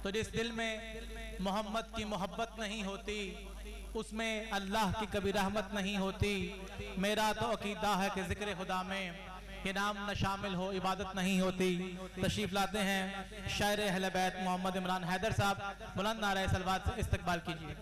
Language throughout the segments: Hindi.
तो जिस दिल में मोहम्मद की मोहब्बत नहीं होती उसमें अल्लाह की कभी रहमत नहीं होती। मेरा तो अकीदा है कि जिक्र खुदा में ये नाम न शामिल हो इबादत नहीं होती। तशरीफ लाते हैं शायर अहले बैत मोहम्मद इमरान हैदर साहब, बुलंद नारे सलवात से इस्तकबाल कीजिए।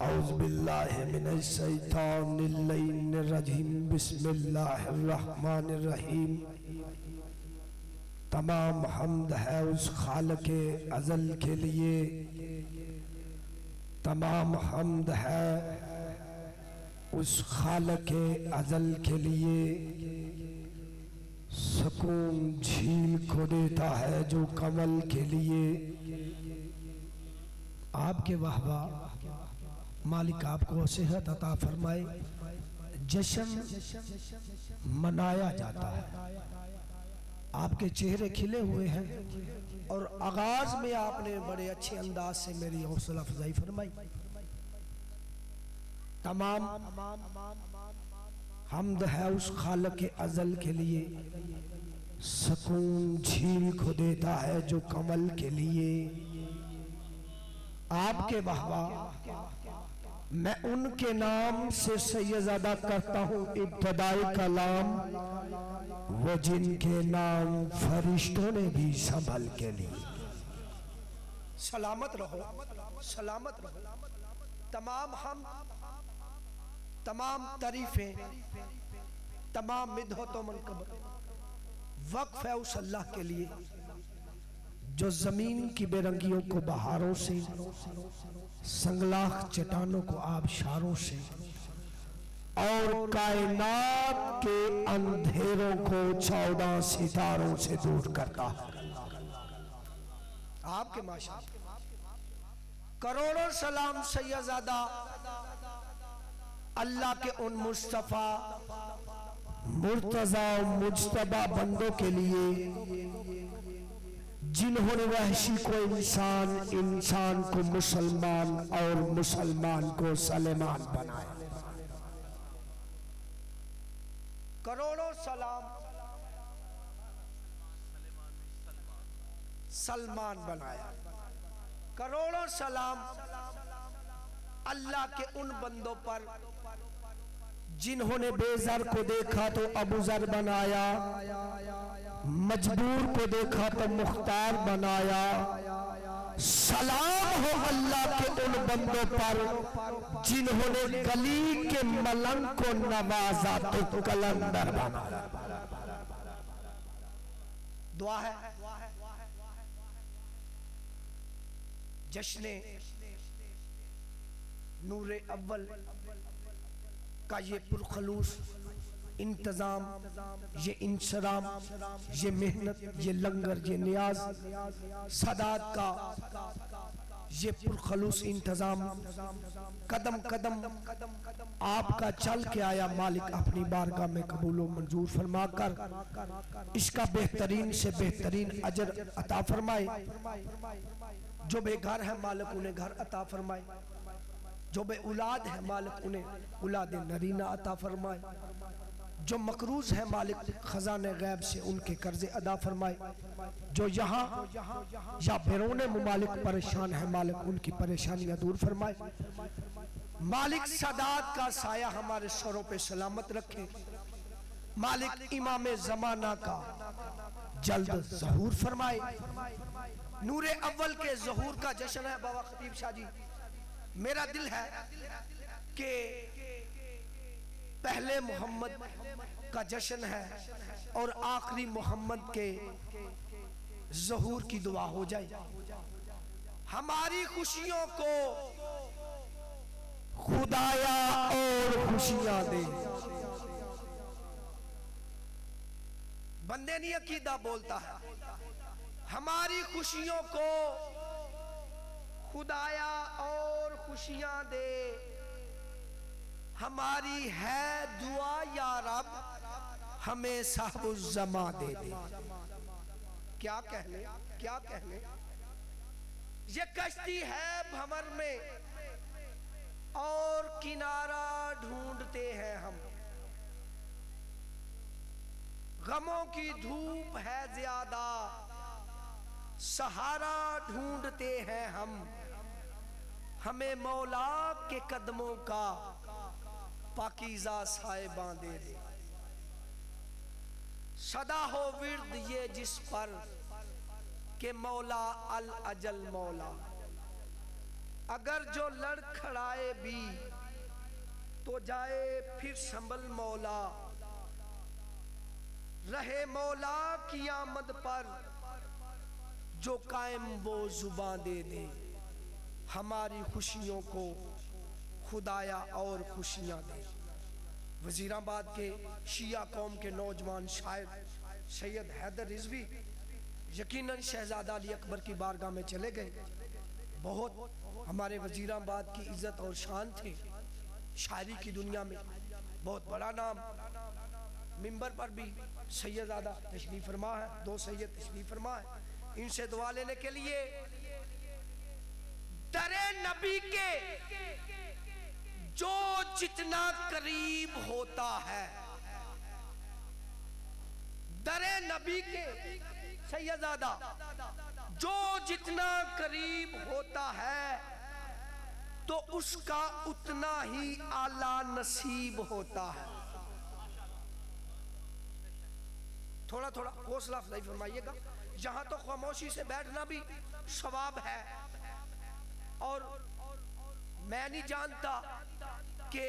औज़ु बिल्लाहि मिनश शैतानिर रजीम, बिस्मिल्लाहिर रहमानिर रहीम। तमाम हम्द है उस खालिक़े अज़ल के लिए, तमाम हम्द है उस खालिक़े अज़ल के लिए। सुकून झील को देता है जो कमल के लिए। आपके वाहवा मालिक आपको सेहत अता फरमाए। जश्न मनाया जाता है, आपके चेहरे खिले हुए हैं और आगाज में आपने बड़े अच्छे अंदाज से मेरी हौसला अफजाई फरमाई। तमाम हम्द है उस खालिक़े अज़ल के लिए। सुकून झील को देता है जो कमल के लिए। आपके वाहवा मैं उनके नाम से सैयदा करता हूँ इब्तिदाई कलाम, वो जिनके नाम फरिश्तों ने भी संभल के लिए। सलामत रहो, सलामत रहो। तमाम हम तमाम तारीफें, तमाम मिदहत मनकब वक्फ है उस अल्लाह के लिए जो जमीन की बेरंगियों को बहारों से, संगलाख चट्टानों को आबशारों से और कायनात के अंधेरों को 14 सितारों से दूर करता है। आपके माशा करोड़ों सलाम सैयदा अल्लाह के उन मुस्तफा मुर्तजा मुज्तबा बंदों के लिए जिन्होंने वहशी को इंसान, इंसान को मुसलमान और मुसलमान को सलेमान बनाया। करोड़ों सलाम सलमान बनाया। करोड़ों सलाम अल्लाह के उन बंदों पर जिन्होंने बेज़र को देखा तो अबू ज़र बनाया, मजबूर को देखा तो मुख्तार बनाया। सलाम हो अल्लाह के उन बंदों पर जिन्होंने गली के मलंग को नवाजा तो कलंदर बनाया। दुआ है जश्ने नूरे अव्वल का ये पुरखलूस इंतजाम, ये इंसराम, ये मेहनत, ये लंगर, ये नियाज सदात का ये पुरखलूस इंतजाम कदम कदम आपका चल के आया। मालिक अपनी बारगाह में कबूल व मंजूर फरमा कर इसका बेहतरीन से बेहतरीन अजर अता फरमाए। जो बेघर है मालिक उन्हें घर अता फरमाए, जो बे औलाद है मालिक उन्हें औलाद नरीना अता फरमाए, जो मकरूज है मालिक खजाने गैब से उनके कर्जे अदा फरमाए, जो यहाँ या बैरून मुमालिक परेशान है मालिक उनकी परेशानियां दूर फरमाए। मालिक सदात का साया हमारे सरों पे सलामत रखे। मालिक इमाम जमाना का जल्द ज़हूर फरमाए। नूरे अव्वल के ज़हूर का जश्न है बाबा खतीब शाह जी। मेरा दिल है कि पहले मोहम्मद का जश्न है और आखिरी मोहम्मद के ज़हूर की दुआ हो जाए। हमारी खुशियों को खुदाया और खुशियां दे। बंदे नहीं अकीदा बोलता है, हमारी खुशियों को खुदाया और खुशियां दे। हमारी है दुआ या रब हमें साहबुज़्ज़मा दे दे। क्या कहने, क्या कहने। ये कश्ती है भंवर में और किनारा ढूंढते हैं गमों की धूप है ज्यादा, सहारा ढूंढते हैं हम, हमें मौला के कदमों का पाकीज़ा साहिबां दे दे। सदा हो विर्द ये जिस पर के मौला अल अजल मौला, अगर जो लड़खड़ाए भी तो जाए फिर संभल मौला, रहे मौला की आमद पर जो कायम वो जुबां दे दे, हमारी खुशियों को खुदाया और खुशियां दे। वजीराबाद के शिया कौम के नौजवान शायर सैयद हैदर रिजवी यकीनन शहजादा अली अकबर की बारगाह में चले गए। बहुत हमारे वजीराबाद की इज्जत और शान थे शायरी की दुनिया में, बहुत बड़ा नाम। मिंबर पर भी सैयदादा तशरीफ फरमा है, 2 सैयद तशरीफ फरमा है। इनसे दुआ लेने के लिए दरे नबी के जो जितना करीब होता है, दरे नबी के सैयदादा जो जितना करीब होता है तो उसका उतना ही आला नसीब होता है। थोड़ा थोड़ा हौसला अफजाई फरमाइएगा। जहां तो खामोशी से बैठना भी सवाब है, और मैं नहीं जानता कि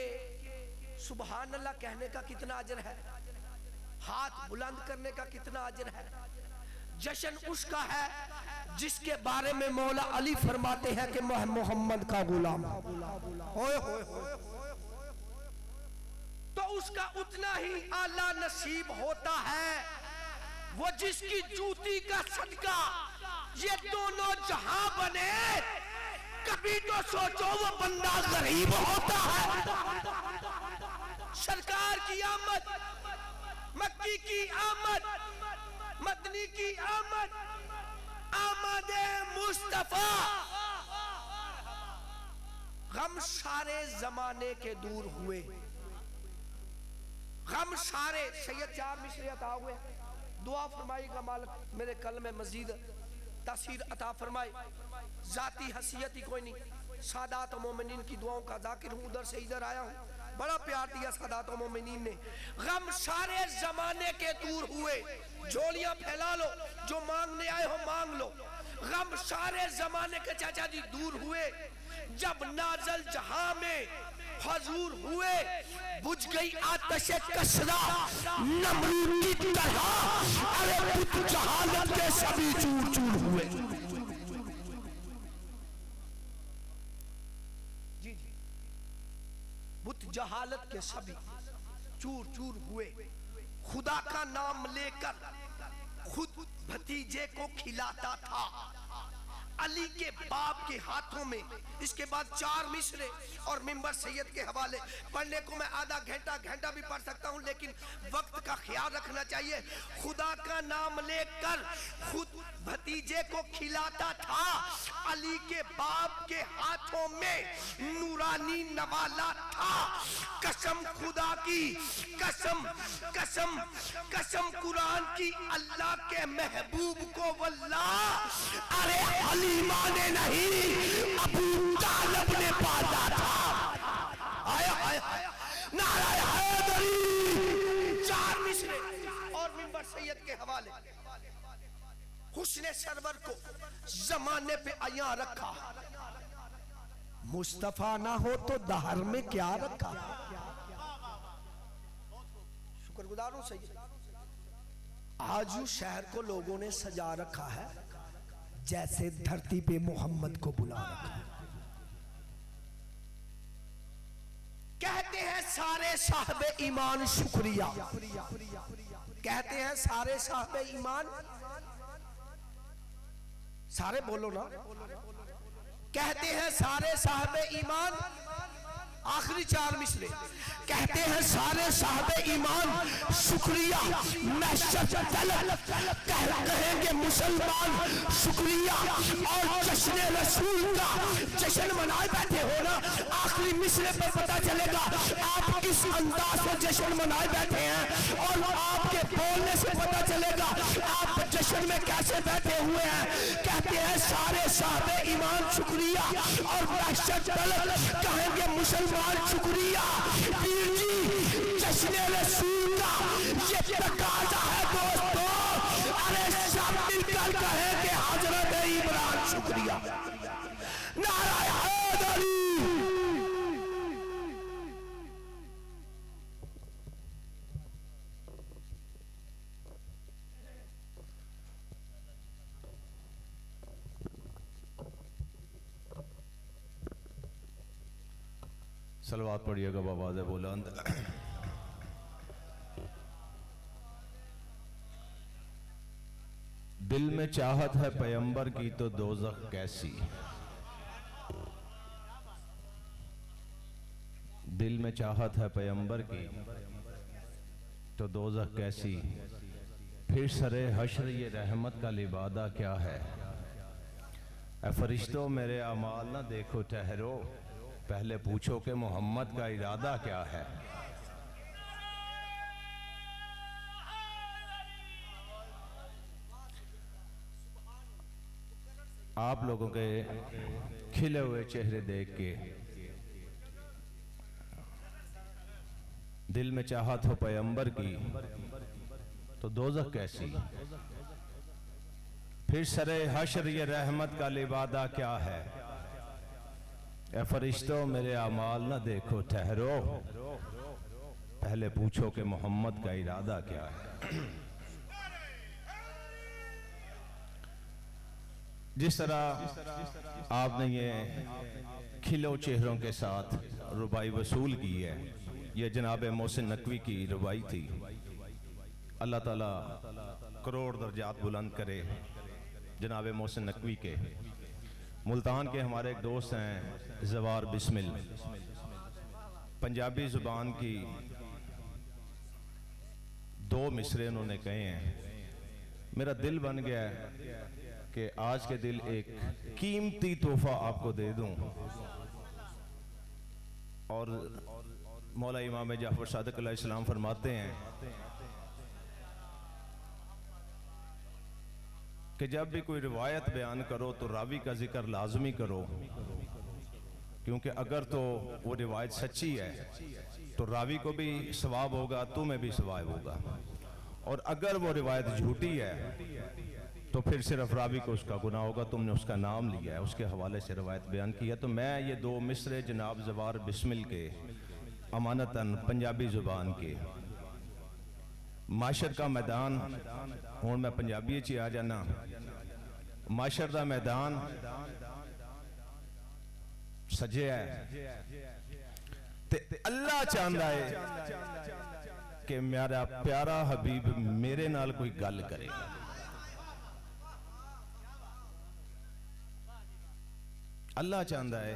सुभान अल्लाह कहने का कितना अजर है, हाथ बुलंद करने का कितना अजर है। जश्न उसका है जिसके बारे में मौला अली फरमाते हैं कि मैं मोहम्मद का गुलाम। होए होए होए, तो उसका उतना ही आला नसीब होता है वो जिसकी जूती का सदका ये दोनों जहां बने। कभी तो सोचो वो बंदा गरीब होता है। सरकार की आमद, मक्की की आमद, मदनी की आमद, आमदे मुस्तफा, गम सारे जमाने के दूर हुए, गम सारे। सैयद 4 मिसरे अता हुए, दुआ फरमाएगा मालिक मेरे कल में मजीद तासीर अता फरमाए। जाती हसीयत ही कोई नहीं, सादात मोमिनीन की दुआओं का जाकिर हूँ, उधर से इधर आया हूँ। बड़ा प्यार दिया सादात मोमिनीन ने। गम सारे जमाने के दूर हुए, झोलियां फैला लो, जो मांगने आए हो मांग लो। गम सारे जमाने के चाचा जी दूर हुए जब नाजल जहां में हजूर हुए। बुझ गई आतशे कसरा नमरूद की तरह, अरे बुत जहालत के सभी चूर चूर हुए। जी जी, बुत जहालत के सभी चूर चूर हुए। खुदा का नाम लेकर खुद भतीजे को खिलाता था, अली के बाप के हाथों में। इसके बाद 4 मिसरे और मिंबर सैयद के हवाले पढ़ने को मैं आधा घंटा भी पढ़ सकता हूं, लेकिन वक्त का ख्याल रखना चाहिए। खुदा का नाम लेकर खुद भतीजे को खिलाता था, अली के बाप के हाथों में नूरानी नवाला था। कसम खुदा की, कसम कसम कसम कुरान की, अल्लाह के महबूब को वल्लाह अरे हलीमा ने नहीं अबू तालिब ने पाला था। आया आया नाराय हैदरी। 4 मिसरे और मिंबर सैयद के हवाले। हुस्ने सरवर को जमाने पे आया रखा, मुस्तफा ना हो तो दहर में क्या रखा। शुक्रगुजार हूं सैयद। आज उस शहर को लोगों ने सजा रखा है जैसे धरती पे मोहम्मद को बुला रखा। कहते हैं सारे साहबे ईमान शुक्रिया, कहते हैं सारे साहबे ईमान, सारे बोलो ना, कहते हैं सारे साहबे ईमान। आखिरी 4 मिसरे कहते हैं सारे साहबे ईमान शुक्रिया कहेंगे मुसलमान शुक्रिया। और जश्न रसूल का जश्न मनाए बैठे हो ना, आखिरी मिसरे पर पता चलेगा आप किस अंदाज से जश्न मनाए बैठे हैं और आपके बोलने से पता चलेगा आप जश्न में कैसे बैठे हुए हैं। कहते हैं सारे साहबे ईमान शुक्रिया और दहशत तलब कहेंगे मुसलमान शुक्रिया। पीर जी जश्न रसूल का ये तकाजा है दोस्तों, अरे सब मिलकर कहेंगे हजरत इमरान शुक्रिया। नारा हैदरी। सलवात पढ़िएगा बाबाज़ बुलंद। दिल में चाहत है पैगंबर की तो दोज़ख कैसी, दिल में चाहत है पैगंबर की तो दोज़ख कैसी, फिर सरे हश्र ये रहमत का लिबादा क्या है। ऐ फरिश्तों मेरे अमाल ना देखो ठहरो, पहले पूछो कि मोहम्मद का इरादा क्या है। आप लोगों के खिले हुए चेहरे देख के दिल में चाहत हो पैगंबर की तो दोज़ख कैसी, फिर सरे हश्र ये रहमत का लिबादा क्या है। ए फरिश्तों मेरे अमाल न देखो ठहरो, पहले पूछो कि मोहम्मद का इरादा क्या है। जिस तरह आपने ये खिलो चेहरों के साथ रुबाई वसूल की है, ये जनाब मोहसिन नकवी की रुबाई थी। अल्लाह ताला करोड़ दर्जात बुलंद करे जनाब मोहसिन नकवी के। मुल्तान के हमारे एक दोस्त हैं जवार बिस्मिल, पंजाबी ज़ुबान की 2 मिसरे उन्होंने कहे हैं। मेरा दिल बन गया है कि आज के दिल एक कीमती तोहफा आपको दे दूं। और मौला इमाम जाफर सादिक अलैहिस्सलाम फरमाते हैं कि जब भी कोई रिवायत बयान करो तो रावी का जिक्र लाजमी करो, क्योंकि अगर तो वो रिवायत सच्ची है तो रावी को भी सवाब होगा, तुम्हें भी सवाब होगा। और अगर वो रिवायत झूठी है तो फिर सिर्फ रावी को उसका गुनाह होगा, तुमने उसका नाम लिया है, उसके हवाले से रिवायत बयान किया। तो मैं ये 2 मिसरे जनाब जवार बिस्मिल के अमानतन पंजाबी ज़ुबान के, माशर का मैदान हूँ मैं पंजाबी च आ जाना। माशर का मैदान सजिया ते अल्लाह चाहता है कि मेरा प्यारा हबीब मेरे नाल कोई गल करे। अल्लाह चाहता है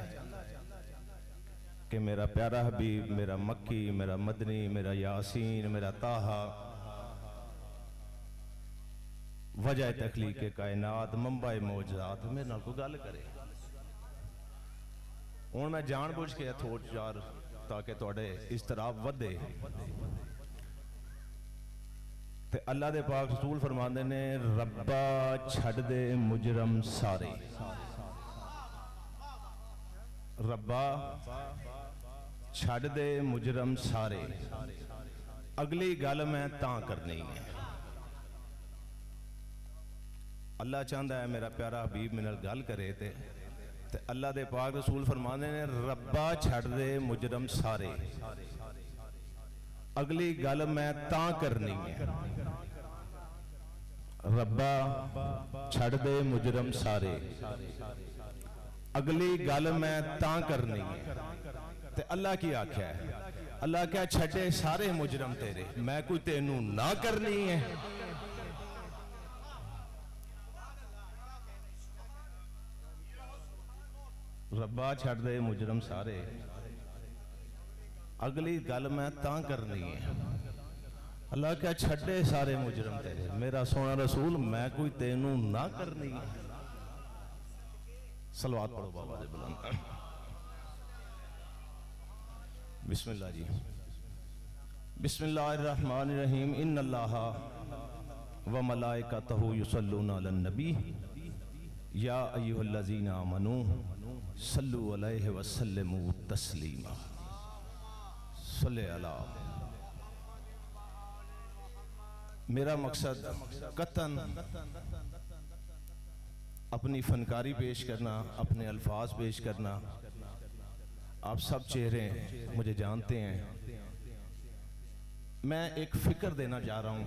कि मेरा प्यारा हबीब, मेरा मक्की, मेरा मदनी, मेरा यासीन, मेरा ताहा, वजह तखलीक कायनात, मंबाए मौजूदात मेरे नाल कोई गल करे। हुण मैं जान बुझ के थोड़ चार ताकि तुहाडे इस्तराब वधे ते अल्लाह दे पाक रसूल फरमांदे ने रब्बा छड्ड दे मुजरम सारे। रब्बा छड्ड दे मुजरम सारे। अगली गल मैं तां करनी है। अल्लाह चाहता है मेरा प्यारा हबीब मेरे नाल गल करे ते अल्लाह दे पाक रसूल फरमाते ने रब्बा छड्ड दे मुजरम सारे। अगली गल मैं तां करनी है। रब्बा छड्ड दे मुजरम सारे। अगली गल मैं तां करनी है। ते अल्लाह की आख्या है, अल्लाह क्या छड्डे सारे मुजरम तेरे, मैं कोई तेनू ना करनी है। रब्बा छड्ड दे मुजरम सारे। अगली गल मैं तां करनी है। अल्लाह क्या छड्डे सारे मुजरम तेरे, मेरा सोना रसूल मैं कोई तेनू ना करनी है। सलवात पढ़ो बाबा जी बुलंद। बिस्मिल्लाह जी। बिस्मिल्लाहिर्रहमानिर्रहीम इन्नल्लाहा व मलाइकतहु युसल्लूना अलन नबी या अय्युहल्लज़ीना आमनू सल्लु अलैहि व सल्लिमू तस्लीमा। सल्ले अला। मेरा मकसद कतन अपनी फनकारी पेश करना, अपने अल्फाज पेश करना। आप सब चेहरे मुझे जानते हैं। मैं एक फिक्र देना चाह रहा हूँ।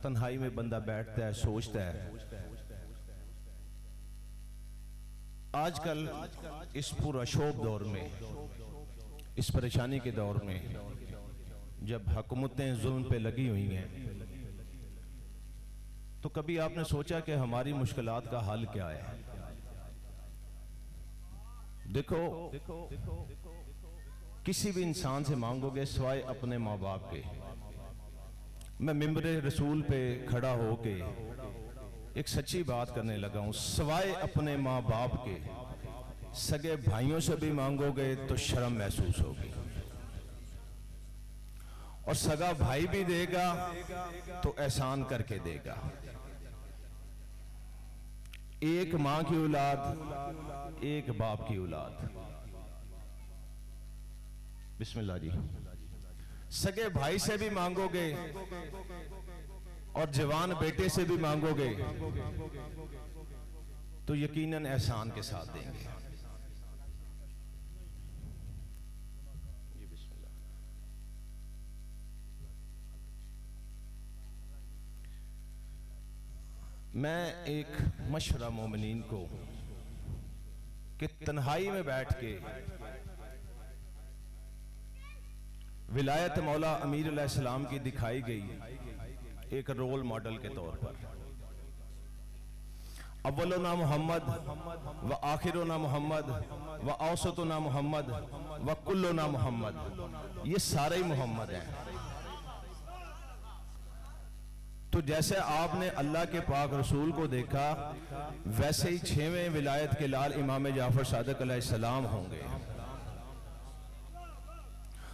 तन्हाई में बंदा बैठता है, सोचता है। आजकल इस पुरशोभ दौर में, इस परेशानी के दौर में, जब हुकूमतें जुल्म पे लगी हुई हैं, तो कभी आपने सोचा कि हमारी मुश्किलात का हल क्या है? देखो, किसी भी इंसान से मांगोगे सिवाय अपने माँ बाप के। मैं मिंबरे रसूल पे खड़ा होके एक सच्ची बात करने लगा हूं। सिवाय अपने माँ बाप के सगे भाइयों से भी मांगोगे तो शर्म महसूस होगी, और सगा भाई भी देगा तो एहसान करके देगा। एक मां की औलाद, एक बाप की औलाद। बिस्मिल्लाह जी। सगे भाई से भी मांगोगे और जवान बेटे से भी मांगोगे तो यकीनन एहसान के साथ देंगे। मैं एक मशवरा मोमिनीन को कि तन्हाई में बैठ के विलायत मौला अमीर अलैहिस्सलाम की दिखाई गई एक रोल मॉडल के तौर पर। अव्वलुना मोहम्मद व आखिरुना मोहम्मद व औसतुना मोहम्मद व कुल्लुना मोहम्मद, ये सारे ही मोहम्मद हैं। तो जैसे आपने अल्लाह के पाक रसूल को देखा, वैसे ही 6वें विलायत के लाल इमाम जाफर सादिक अलैहिस्सलाम होंगे।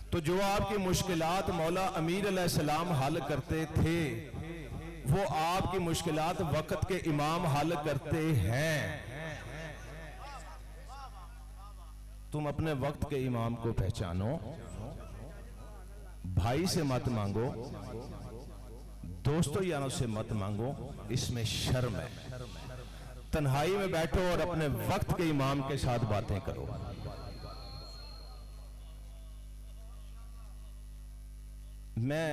तो जो आपकी मुश्किलात मौला अमीर अलैहिस्सलाम हल करते थे, वो आपकी मुश्किलात वक्त के इमाम हल करते हैं। तुम अपने वक्त के इमाम को पहचानो। भाई से मत मांगो, दोस्तों यारों से मत मांगो, इसमें शर्म है। तन्हाई में बैठो और अपने वक्त के इमाम के साथ बातें करो। मैं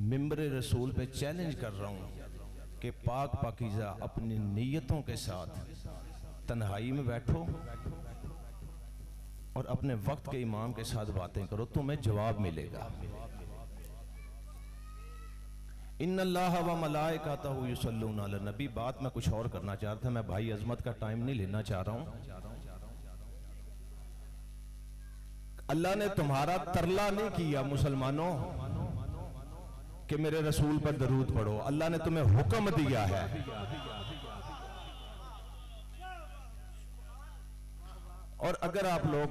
मिंबरे रसूल पे चैलेंज कर रहा हूं कि पाक पाकीज़ा अपनी नीयतों के साथ तन्हाई में बैठो और अपने वक्त के इमाम के साथ बातें करो, तुम्हें जवाब मिलेगा। इन्नल्लाह व मलाइकतहु युसल्लूना अलन नबी। बात मैं कुछ और करना चाह रहा था, मैं भाई अजमत का टाइम नहीं लेना चाह रहा हूं। अल्लाह ने तुम्हारा तरला नहीं किया मुसलमानों कि मेरे रसूल पर दरूद पढ़ो। अल्लाह ने तुम्हें हुक्म दिया है। और अगर आप लोग,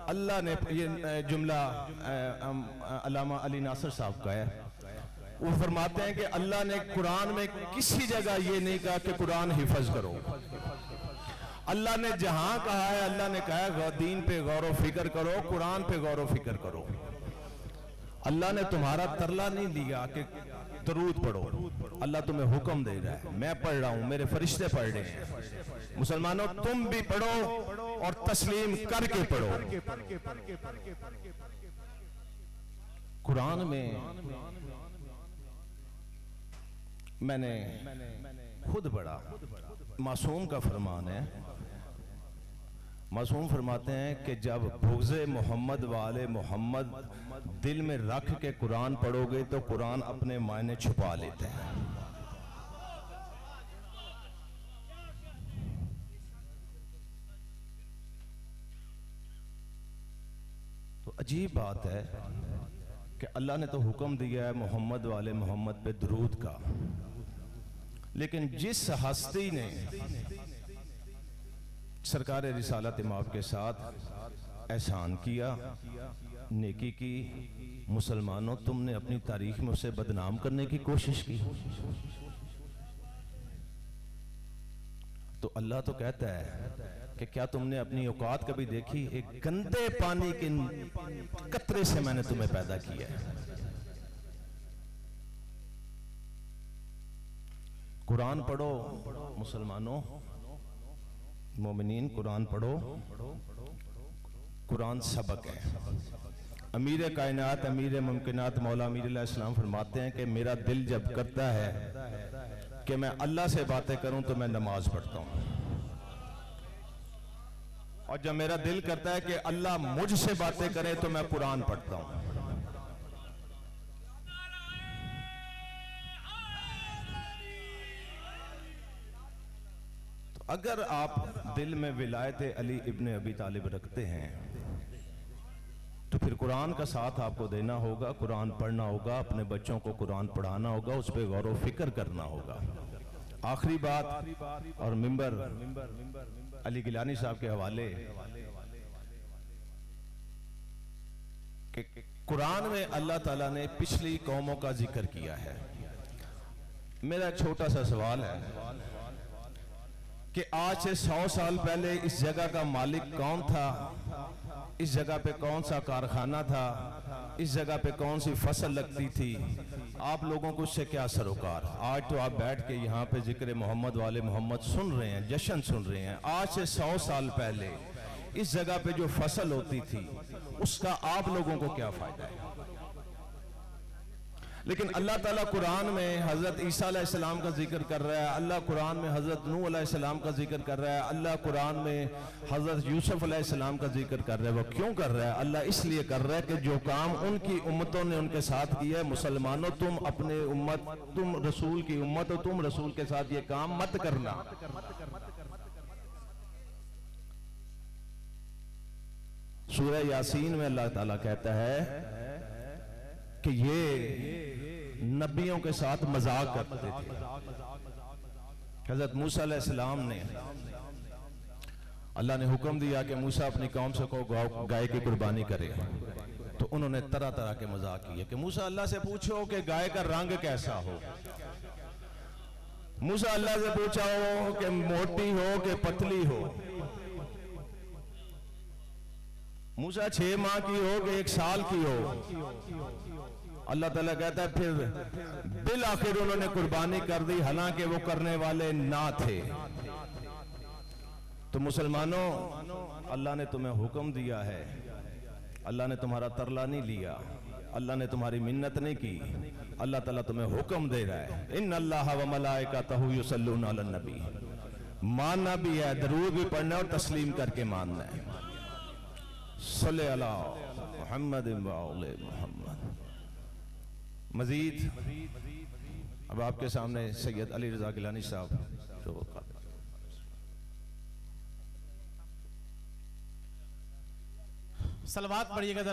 अल्लाह ने, ये जुमला अल्लामा अली नासिर साहब का है, वो फरमाते हैं कि अल्लाह ने कुरान में किसी जगह ये नहीं कहा कि कुरान हिफज करो। अल्लाह ने जहां कहा है, अल्लाह ने कहा है दीन पे गौर व फिक्र करो, कुरान पे गौर व फिक्र करो। अल्लाह ने तुम्हारा तरला नहीं दिया कि दरूद पढ़ो। अल्लाह तुम्हें हुक्म दे रहा है। मैं पढ़ रहा हूं, मेरे फरिश्ते पढ़ रहे हैं। मुसलमानों, तुम भी पढ़ो और तस्लीम करके पढ़ो। कुरान में मैंने खुद पढ़ा, मासूम का फरमान है। मासूम फरमाते हैं कि जब बुग़्ज़े मोहम्मद वाले मोहम्मद दिल में रख के कुरान पढ़ोगे तो कुरान अपने मायने छुपा लेते हैं। तो अजीब बात है कि अल्लाह ने तो हुक्म दिया है मोहम्मद वाले मोहम्मद पे दरूद का, लेकिन जिस हस्ती ने सरकार रिसालत इमाम के साथ एहसान किया, नेकी की। मुसलमानों, तुमने अपनी तारीख में उसे बदनाम करने की कोशिश की। तो अल्लाह तो कहता है कि क्या तुमने अपनी औकात कभी देखी? एक गंदे पानी के कतरे से मैंने तुम्हें पैदा किया है। कुरान पढ़ो मुसलमानों, मोमिनीन, कुरान पढ़ो। कुरान सबक है। अमीर कायनात, अमीर मुमकिनात मौला अमीर अलैहिस्सलाम फरमाते हैं कि मेरा दिल जब करता है कि मैं अल्लाह से बातें करूं तो मैं नमाज पढ़ता हूं, और जब मेरा दिल करता है कि अल्लाह मुझसे बातें करे तो मैं कुरान पढ़ता हूं। तो अगर आप दिल में विलायत अली इब्ने अबी तालिब रखते हैं तो फिर कुरान का साथ आपको देना होगा, कुरान पढ़ना होगा, अपने बच्चों को कुरान पढ़ाना होगा, उस पर गौर व फिक्र करना होगा। आखिरी बात, और मिंबर अली गिलानी साहब के हवाले, कि कुरान में अल्लाह ताला ने पिछली कौमों का जिक्र किया है। मेरा एक छोटा सा सवाल है कि आज से 100 साल पहले इस जगह का मालिक कौन था? इस जगह पे कौन सा कारखाना था? इस जगह पे कौन सी फसल लगती थी? आप लोगों को उससे क्या सरोकार? आज तो आप बैठ के यहाँ पे जिक्र मोहम्मद वाले मोहम्मद सुन रहे हैं, जश्न सुन रहे हैं। आज से 100 साल पहले इस जगह पे जो फसल होती थी उसका आप लोगों को क्या फायदा है? लेकिन अल्लाह ताला कुरान में हजरत ईसा अलैहिस्सलाम का जिक्र कर रहा है, अल्लाह कुरान में हजरत नूह अलैहिस्सलाम का जिक्र कर रहा है, अल्लाह कुरान में हजरत यूसुफ अलैहिस्सलाम का जिक्र कर रहा है। वो क्यों कर रहा है? अल्लाह इसलिए कर रहा है कि जो काम उनकी उम्मतों ने उनके साथ किया है, मुसलमानों तुम अपने उम्मत, तुम रसूल की उम्मत हो, तुम रसूल के साथ ये काम मत करना। सूरह यासीन में अल्लाह ताला कहता है कि ये नबियों के साथ मजाक करते थे। हजरत मूसा अलैहिस्सलाम ने, अल्लाह ने हुक्म दिया कि मूसा अपनी कौम से को गाय की कुर्बानी करे, तो उन्होंने तरह तरह के मजाक किए कि मूसा अल्लाह से पूछो कि गाय का रंग कैसा हो। मूसा अल्लाह से पूछा हो कि मोटी हो कि पतली हो। मूसा 6 माह की हो कि 1 साल की हो। अल्लाह ताला कहता है फिर बिल आखिर उन्होंने कुर्बानी कर दी, हालांकि वो करने वाले ना थे। तो मुसलमानों, अल्लाह ने तुम्हें हुक्म दिया है, अल्लाह ने तुम्हारा तरला नहीं लिया, अल्लाह ने तुम्हारी मिन्नत नहीं की। अल्लाह ताला तुम्हें हुक्म दे रहा है, इन्न अल्लाह व मलाइकातहू युसल्लूना अलन नबी। मानना भी है, दरूद भी पढ़ना और तस्लीम करके मानना है। सल्ले अला मुहम्मद व आले मुहम्मद। मजीद अब आपके सामने सैयद अली रजा गिलानी साहब जो सलवात पढ़िएगा जरा।